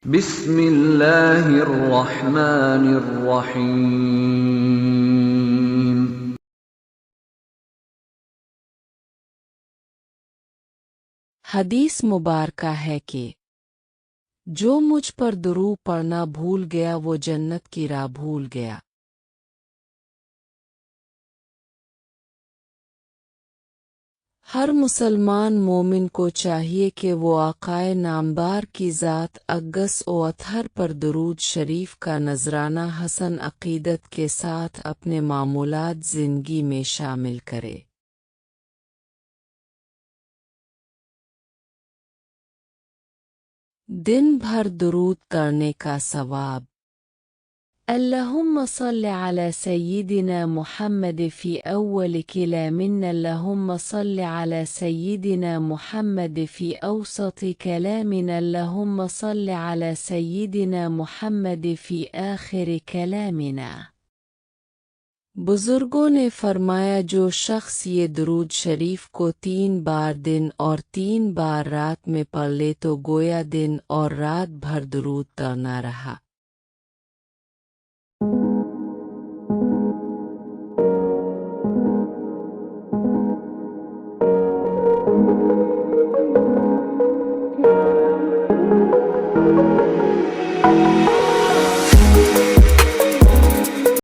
بسم اللہ الرحمن الرحیم۔ حدیث مبارکہ ہے کہ جو مجھ پر درود پڑھنا بھول گیا وہ جنت کی راہ بھول گیا۔ ہر مسلمان مومن کو چاہیے کہ وہ آقائے نامدار کی ذات اقدس و اطہر پر درود شریف کا نذرانہ حسن عقیدت کے ساتھ اپنے معمولات زندگی میں شامل کرے۔ دن بھر درود کرنے کا ثواب۔ اللہم صل علی سیدنا محمد فی اول کلامنا، اللہم صل علی سیدنا محمد فی اوسط کلامنا، اللہم صل علی سیدنا محمد فی آخر کلامنا۔ بزرگوں نے فرمایا جو شخص یہ درود شریف کو 3 بار دن اور 3 بار رات میں پڑھ لے تو گویا دن اور رات بھر درود کرنا رہا۔